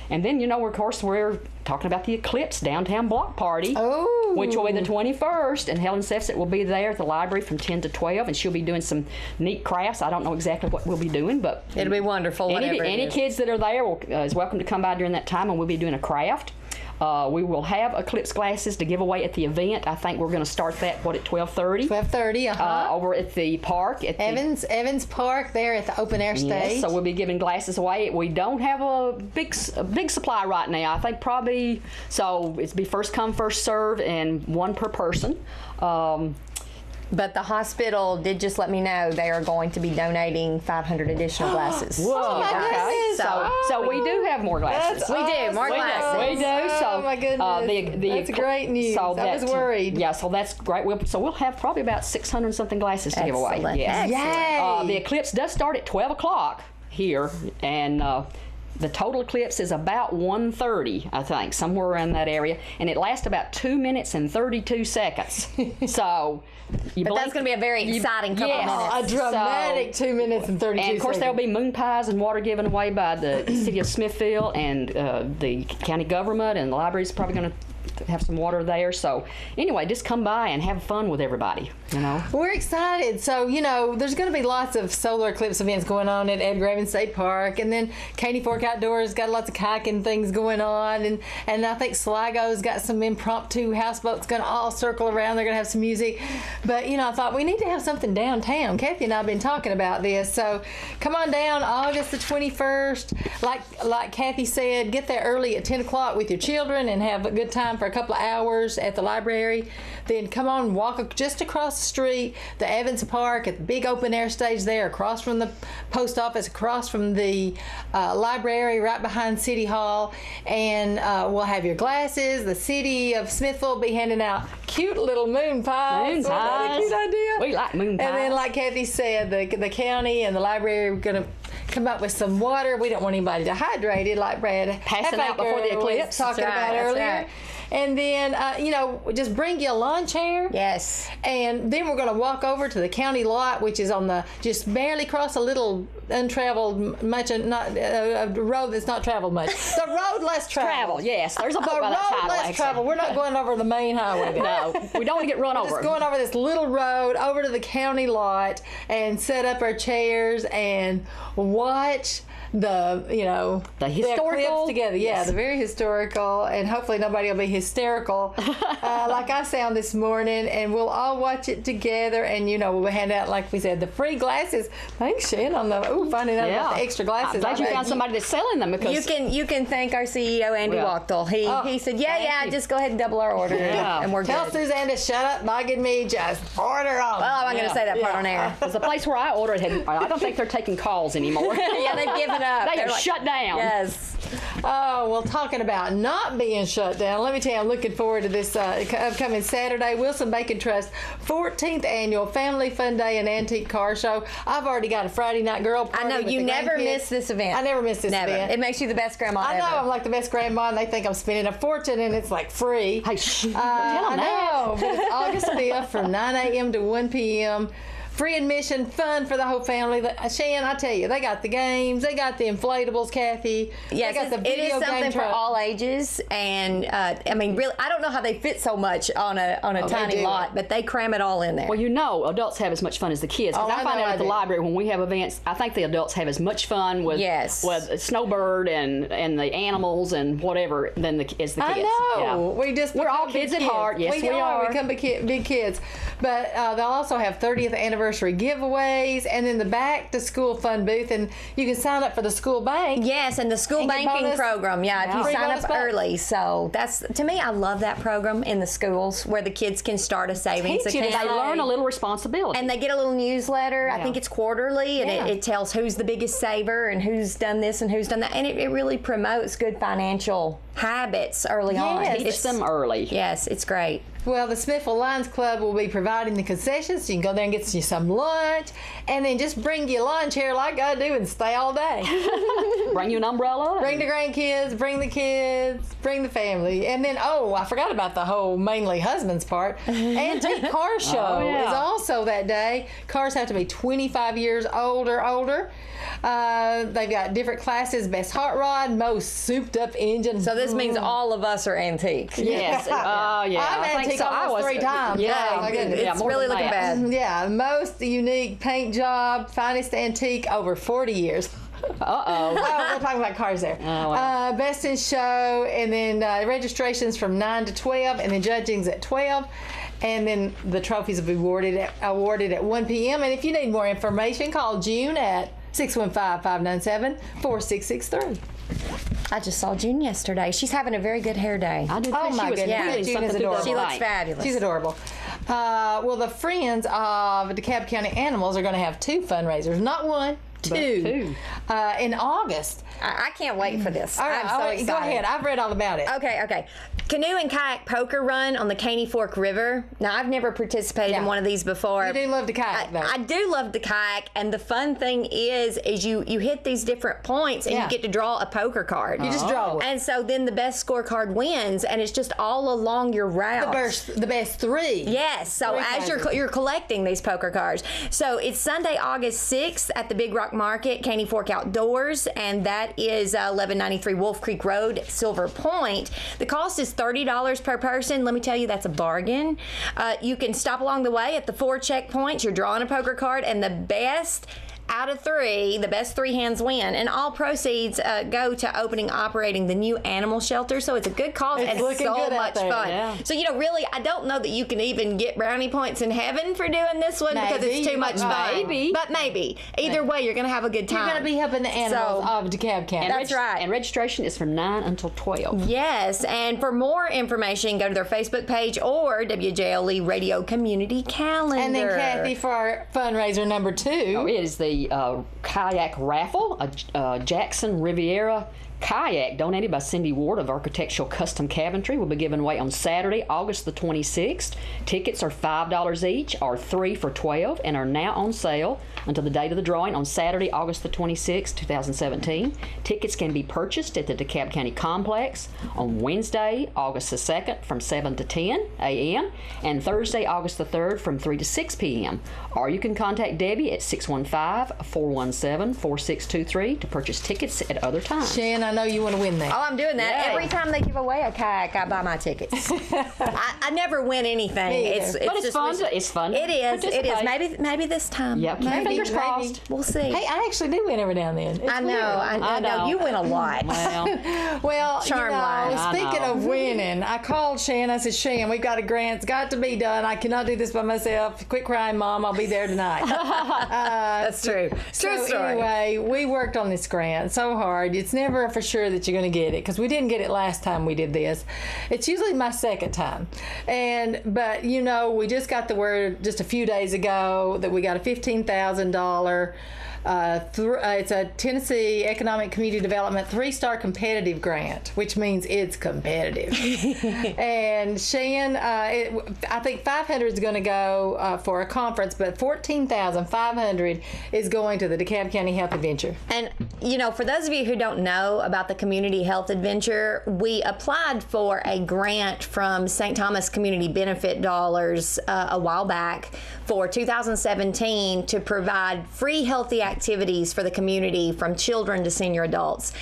And then, of course, we're talking about the Eclipse Downtown Block Party, which will be the 21st, and Helen Sefcit will be there at the library from 10 to 12, and she'll be doing some neat crafts. I don't know exactly what we'll be doing, but it'll be wonderful. Any kids that are there is welcome to come by during that time, and we'll be doing a craft. We will have Eclipse glasses to give away at the event. I think we're going to start that, at 12:30? 12:30, over at the park. At Evans Park, there at the open air stage. Yes, so we'll be giving glasses away. We don't have a big supply right now. I think probably, so it's be first come, first serve, and one per person. But the hospital did just let me know they are going to be donating 500 additional glasses. Whoa! Oh my goodness! So we do have more glasses. We do more glasses. We do. So oh my goodness! That's great news. So I was worried. Yeah, so that's great. We'll have probably about 600 something glasses to give away. Yes. Yay! The Eclipse does start at 12 o'clock here, and the total eclipse is about 1:30, I think, somewhere around that area, and it lasts about 2 minutes and 32 seconds. So, that's going to be a very exciting couple of minutes. A dramatic 2 minutes and 32 seconds. And of course, there'll be moon pies and water given away by the city of Smithfield and the county government, and the library's probably going to have some water there. So anyway, just come by and have fun with everybody. We're excited. So there's going to be lots of solar eclipse events going on at Ed Graven State Park, and then Katy Fork Outdoors got lots of kayaking things going on, and I think Sligo's got some impromptu houseboats going to all circle around. They're going to have some music, but I thought we need to have something downtown. Kathy and I have been talking about this, so come on down August the 21st. Like Kathy said, get there early at 10 o'clock with your children and have a good time for a couple of hours at the library. Then come on, walk just across the street, the Evans Park, at the big open air stage there, across from the post office, across from the library, right behind City Hall, and we'll have your glasses. The city of Smithfield will be handing out cute little moon pies. Moon pies. Cute idea. We like moon pies. And then, like Kathy said, the county and the library are going to come up with some water. We don't want anybody dehydrated, like Brad passing out before the eclipse. Talking about earlier. Right. And then, just bring you a lawn chair. Yes. And then we're going to walk over to the county lot, which is on just barely cross a little untraveled, a road that's not traveled much. The road less traveled. Yes, there's a book by that road title, less actually. traveled. We're not going over the main highway there. No, we don't want to get run over. Just going over this little road over to the county lot and set up our chairs and watch the historical Eclipse together. Yeah, the very historical, and hopefully nobody will be hysterical like I sound this morning, and we'll all watch it together, and we'll hand out, like we said, the free glasses. Thanks, Shan, on finding out about the extra glasses. I'm glad you found somebody that's selling them, because you can thank our CEO Andy Wachtel. He said, just go ahead and double our order, and we're Tell good. Suzanne to shut up, bugging me, just order on. Well, I'm not going to say that part on air. Because the place where I ordered, I don't think they're taking calls anymore. Yeah, they've given up. They have shut down. Yes. Oh, well, talking about not being shut down, let me tell you, I'm looking forward to this upcoming Saturday, Wilson Bacon Trust 14th Annual Family Fun Day and Antique Car Show. I've already got a Friday night girl party. I know, with you the never grandkids. miss this event. I never miss this event. It makes you the best grandma I ever. know, I'm like the best grandma, and they think I'm spending a fortune, and it's like free. Hey, tell them that. I know, but it's August 5th from 9 a.m. to 1 p.m. Free admission, fun for the whole family. Shan, I tell you, they got the games, they got the inflatables, Kathy. Yes, they got the it is video something game for truck. all ages, and really, I don't know how they fit so much on a tiny do. lot, but they cram it all in there. Well, adults have as much fun as the kids. Because Oh, I I find know out I at the do. library when we have events, I think the adults have as much fun with Snowbird and the animals and whatever as the kids. I know. Yeah. We're all become kids big at heart. Yes, we are. We become big kids. But they'll also have 30th anniversary giveaways, and then the back to school fun booth, and you can sign up for the school bank. Yes, and the school And get banking bonus- program. Yeah, if you Free sign bonus up bucks. early. So that's, to me, I love that program in the schools where the kids can start a savings Teach you to account. They learn a little responsibility. And they get a little newsletter. I think it's quarterly, and Yeah. it tells who's the biggest saver and who's done this and who's done that. And it really promotes good financial habits early on. Yes. Teach them early. Yes, it's great. Well, the Smithville Lions Club will be providing the concessions, so you can go there and get you some lunch, and then just bring you a lawn chair like I do and stay all day. Bring you an umbrella. Bring the grandkids, bring the kids, bring the family. And then, I forgot about the whole mainly husbands part. Antique Car Show yeah. is also that day. Cars have to be 25 years old or older. They've got different classes, best hot rod, most souped up engine. So this means all of us are antique. Yes. Oh, yeah. I'm I think antique so. almost 3 times. Yeah. Oh, my goodness. Yeah, It's more really than looking that. bad. Yeah, most unique paint job, finest antique over 40 years. Uh-oh. We're talking about cars there. Oh, wow. Best in show, and then registrations from 9 to 12, and then judging's at 12. And then the trophies will be awarded at 1 p.m. And if you need more information, call June at 615-597-4663. I just saw June yesterday. She's having a very good hair day. I did Oh, think my she was goodness. feeling June something is through the adorable. She looks night. fabulous. She's adorable. Well, the Friends of DeKalb County Animals are going to have 2 fundraisers, not 1, 2, two. in August. I can't wait for this. All right, I'm so excited. go ahead. I've read all about it. Okay. Canoe and kayak poker run on the Caney Fork River. Now, I've never participated in one of these before. You do love to kayak, though. I do love the kayak, and the fun thing is you hit these different points, and Yeah. you get to draw a poker card. You just draw one. And so then the best scorecard wins, and it's just all along your route. The best 3. Yes, so 3 as prizes. you're collecting these poker cards. So it's Sunday, August 6th at the Big Rock Market, Caney Fork Outdoors, and that is 1193 Wolf Creek Road, Silver Point. The cost is $30 per person. Let me tell you, that's a bargain. You can stop along the way at the 4 checkpoints. You're drawing a poker card, and the best out of 3, the best 3 hands win, and all proceeds go to operating the new animal shelter. So it's a good cause It's and looking so good out much there, fun. yeah. So really, I don't know that you can even get brownie points in heaven for doing this one because Maybe. it's too much fun. Maybe. But maybe. Either way, you're going to have a good time. You're going to be helping the animals So- of DeKalb County. That's right. And registration is from 9 until 12. Yes, and for more information, go to their Facebook page or WJLE Radio Community Calendar. And then Kathy, for our fundraiser number 2. Oh, it is the kayak raffle, a Jackson Riviera kayak donated by Cindy Ward of Architectural Custom Cabinetry will be given away on Saturday, August the 26th. Tickets are $5 each, or 3 for $12, and are now on sale until the date of the drawing on Saturday, August the 26th, 2017. Tickets can be purchased at the DeKalb County Complex on Wednesday, August the 2nd from 7 to 10 a.m. and Thursday, August the 3rd from 3 to 6 p.m. Or you can contact Debbie at 615-417-4623 to purchase tickets at other times. Shan, I know you want to win that. Oh, I'm doing that. Yay. Every time they give away a kayak, I buy my tickets. I never win anything. It's But it's just fun. It's fun. It is. It is. Participate. Maybe this time. Yep. Fingers crossed. We'll see. Hey, I actually do win every now and then. It's I know. weird. I know. know. You win a lot. Well, Well, Charm-wise. speaking I know. of winning, I called Shan. I said, Shan, we've got a grant. It's got to be done. I cannot do this by myself. Quit crying, Mom. I'll be there tonight. That's true. True So story. anyway, we worked on this grant so hard. It's never for sure that you're going to get it because we didn't get it last time we did this. It's usually my second time. But we just got the word just a few days ago that we got a $15,000 it's a Tennessee Economic Community Development 3-star competitive grant, which means it's competitive. And Shan, I think $500 is going to go for a conference, but $14,500 is going to the DeKalb County Health Adventure. And, for those of you who don't know about the Community Health Adventure, we applied for a grant from St. Thomas Community Benefit dollars a while back for 2017 to provide free healthy activities for the community from children to senior adults.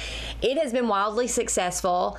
It has been wildly successful.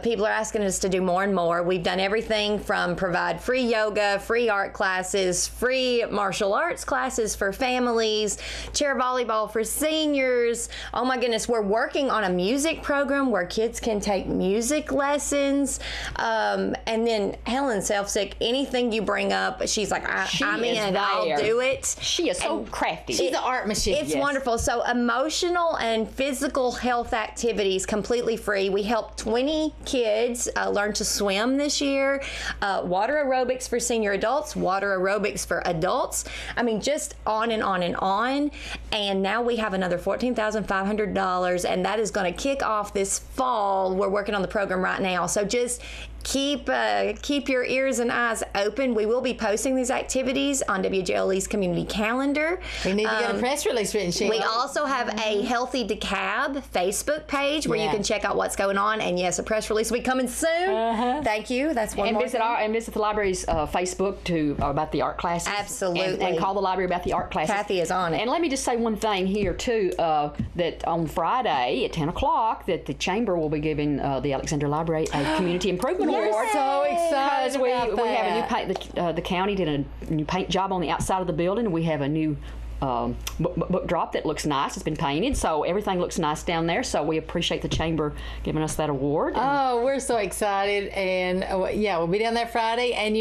People are asking us to do more and more. We've done everything from provide free yoga, free art classes, free martial arts classes for families, chair volleyball for seniors. Oh my goodness, we're working on a music program where kids can take music lessons. And then Helen Selfsick, anything you bring up, she's like, I'm in, I'll do it. she is so crafty. She's an art machine. It's wonderful. So emotional and physical health activities completely free. We helped 20 kids learn to swim this year. Water aerobics for senior adults, water aerobics for adults. I mean, just on and on and on. And now we have another $14,500, and that is going to kick off this fall. We're working on the program right now. So just keep your ears and eyes open. We will be posting these activities on WJLE's community calendar. We need to get a press release written, Shan. We also have a Healthy DeKalb Facebook page where you can check out what's going on. And yes, a press release will be coming soon. Thank you. That's one And more visit thing. visit the library's Facebook about the art classes. Absolutely. And call the library about the art classes. Kathy is on it. And let me just say one thing here too, that on Friday at 10 o'clock, that the chamber will be giving the Alexandria Library a community improvement award. So excited We about have a new that. paint. The county did a new paint job on the outside of the building. We have a new book drop that looks nice. It's been painted, so everything looks nice down there. So we appreciate the chamber giving us that award. Oh, we're so excited. And we'll be down there Friday. And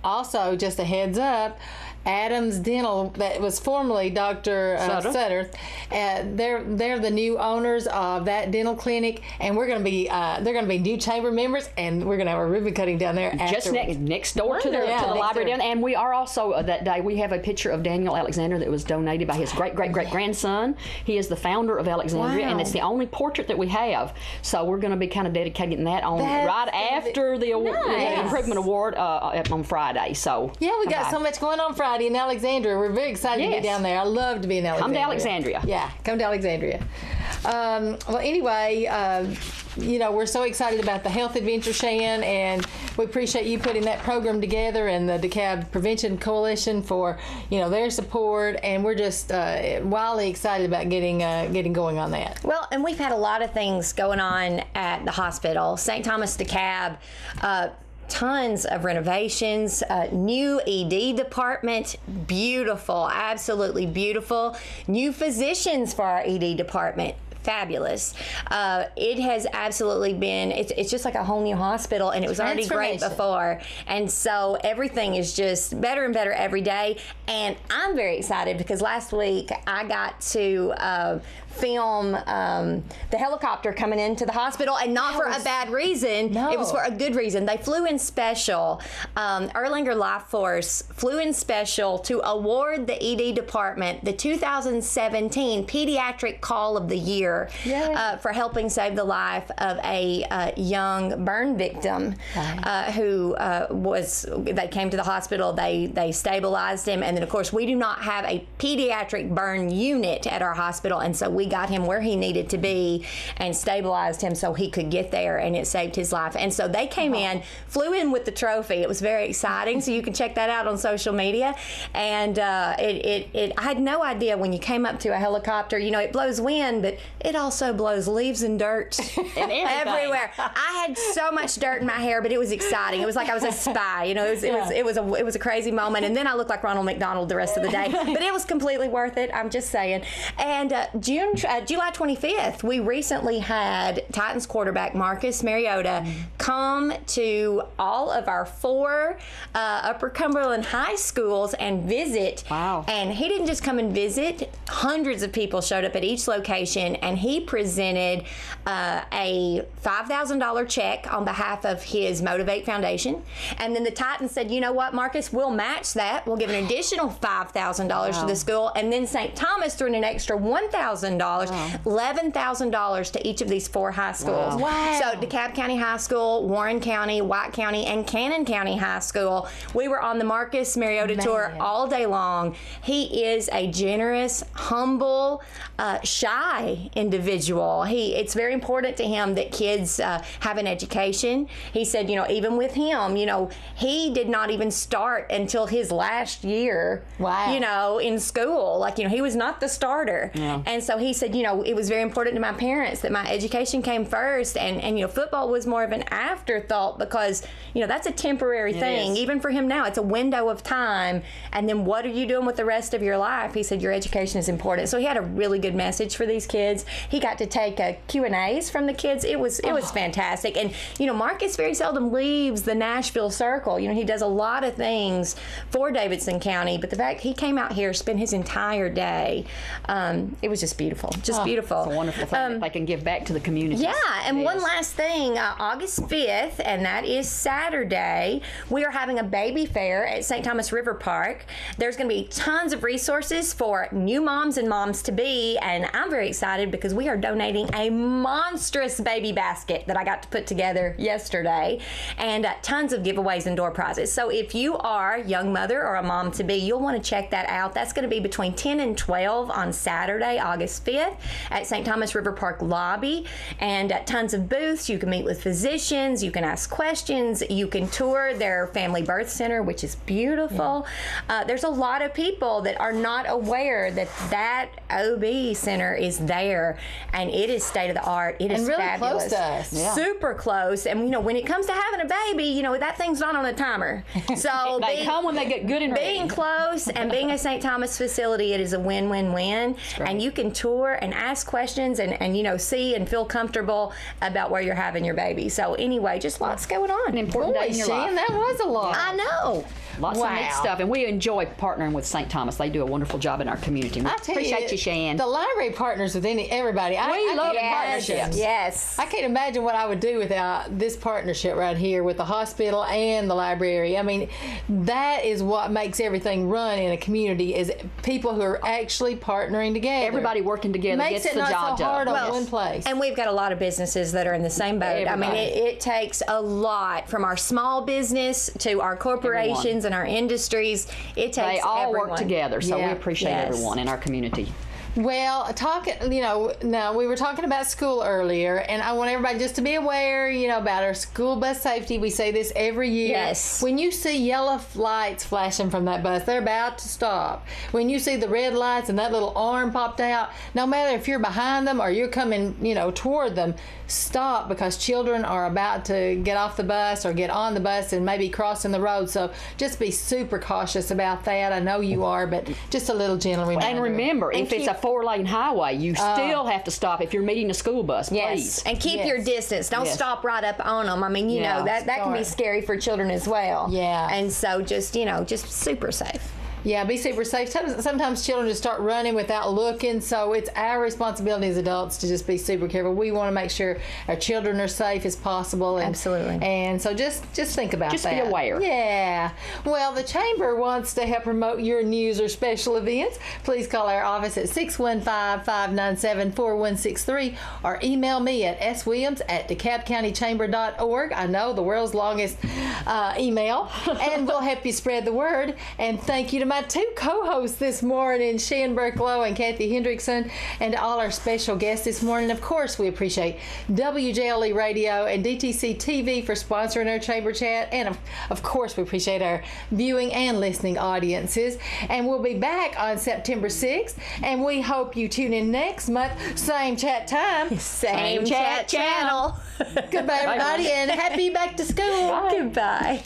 also just a heads up, Adams Dental, that was formerly Dr. Sutter, they're the new owners of that dental clinic, and we're going to be they're going to be new chamber members, and we're going to have a ribbon cutting down there just afterwards. next door to the library down. And we are also that day we have a picture of Daniel Alexander that was donated by his great grandson. He is the founder of Alexandria, and it's the only portrait that we have. So we're going to be kind of dedicating that on right after the improvement award on Friday. So we got so much going on Friday in Alexandria. We're very excited to be down there. I love to be in Alexandria. Come to Alexandria. Yeah, come to Alexandria. Well, anyway, we're so excited about the Health Adventure, Shan, and we appreciate you putting that program together and the DeKalb Prevention Coalition for, their support, and we're just wildly excited about getting going on that. Well, and we've had a lot of things going on at the hospital. St. Thomas DeKalb, tons of renovations, new ED department, beautiful, absolutely beautiful. New physicians for our ED department, fabulous. It has absolutely been, it's just like a whole new hospital, and it was already great before. And so everything is just better and better every day. And I'm very excited because last week I got to film the helicopter coming into the hospital, and not for a bad reason. No. It was for a good reason. They flew in special. Erlanger Life Force flew in special to award the ED department the 2017 Pediatric Call of the Year for helping save the life of a young burn victim who they came to the hospital. They stabilized him, and then of course we do not have a pediatric burn unit at our hospital, and so we got him where he needed to be and stabilized him so he could get there, and it saved his life. And so they came in, flew in with the trophy. It was very exciting, so you can check that out on social media. And I had no idea when you came up to a helicopter, you know, it blows wind, but it also blows leaves and dirt And everywhere. I had so much dirt in my hair, but it was exciting. It was like I was a spy. You know, it was a crazy moment. And then I looked like Ronald McDonald the rest of the day, but it was completely worth it. I'm just saying. And July 25th, we recently had Titans quarterback Marcus Mariota come to all of our 4 Upper Cumberland high schools and visit. Wow. And he didn't just come and visit. Hundreds of people showed up at each location, and he presented a $5,000 check on behalf of his Motivate Foundation. And then the Titans said, you know what, Marcus, we'll match that. We'll give an additional $5,000 to the school. And then St. Thomas threw in an extra $1,000, $11,000 to each of these 4 high schools. Wow. So DeKalb County High School, Warren County, White County, and Cannon County High School. We were on the Marcus Mariota tour all day long. He is a generous, humble, shy individual. It's very important to him that kids have an education. He said, you know, even with him, you know, he did not even start until his last year, you know, in school. Like, you know, he was not the starter. Yeah. And so he said, you know, it was very important to my parents that my education came first, and you know, football was more of an afterthought because, you know, that's a temporary thing. Even for him now, it's a window of time. And then what are you doing with the rest of your life? He said, your education is important. So he had a really good message for these kids. He got to take Q&As from the kids. It was fantastic. And, you know, Marcus very seldom leaves the Nashville circle. You know, he does a lot of things for Davidson County, but the fact he came out here, spent his entire day, it was just beautiful. Just beautiful. It's a wonderful thing that they can give back to the community. Yeah, and one last thing, August 5th, and that is Saturday, we are having a baby fair at St. Thomas River Park. There's going to be tons of resources for new moms and moms-to-be, and I'm very excited because we are donating a monstrous baby basket that I got to put together yesterday, and tons of giveaways and door prizes. So if you are a young mother or a mom-to-be, you'll want to check that out. That's going to be between 10 and 12 on Saturday, August 5th at St. Thomas River Park lobby, and tons of booths. You can meet with physicians, you can ask questions, you can tour their family birth center, which is beautiful. There's a lot of people that are not aware that that OB center is there, and it is state of the art. It is and really fabulous. close to us. Super close. And you know, when it comes to having a baby, you know, that thing's not on a timer. So They come when they get good and ready. being close and being a St. Thomas facility, it is a win-win-win. And you can tour and ask questions and you know, see and feel comfortable about where you're having your baby. So anyway, just lots going on. An important day in your life. That was a lot. I know. Lots of neat stuff, and we enjoy partnering with St. Thomas. They do a wonderful job in our community. We appreciate you, Shan. The library partners with everybody. I love partnerships. Yes. I can't imagine what I would do without this partnership right here with the hospital and the library. I mean, that is what makes everything run in a community, is people who are actually partnering together. Everybody working together makes gets it the not job so hard done. on one place. And we've got a lot of businesses that are in the same boat. I mean, it takes a lot from our small business to our corporations and our industries. It takes They all everyone. work together, so we appreciate everyone in our community. Well, now we were talking about school earlier, and I want everybody just to be aware, you know, about our school bus safety. We say this every year. Yes. When you see yellow lights flashing from that bus, they're about to stop. When you see the red lights and that little arm popped out, no matter if you're behind them or you're coming, you know, toward them, stop, because children are about to get off the bus or get on the bus and maybe crossing the road. So just be super cautious about that. I know you are, but just a little gentle reminder. And remember, if it's a 4-lane highway, you still have to stop if you're meeting a school bus, please. And keep your distance. Don't stop right up on them. I mean, you know, that can be scary for children as well. Yeah. And so just, you know, just super safe. Yeah, be super safe. Sometimes children just start running without looking, so it's our responsibility as adults to just be super careful. We want to make sure our children are safe as possible. And, Absolutely. And so just think about that. Just be aware. Yeah. Well, the Chamber wants to help promote your news or special events. Please call our office at 615-597-4163 or email me at swilliams@DeKalbCountyChamber.org. I know, the world's longest email. And we'll help you spread the word. And thank you to my two co-hosts this morning, Shan Burklow and Kathy Hendrickson, and to all our special guests this morning. Of course, we appreciate WJLE Radio and DTC TV for sponsoring our Chamber Chat. And of course, we appreciate our viewing and listening audiences. And we'll be back on September 6th. And we hope you tune in next month. Same chat time. Same chat channel. Goodbye, everybody, and happy back to school. Goodbye.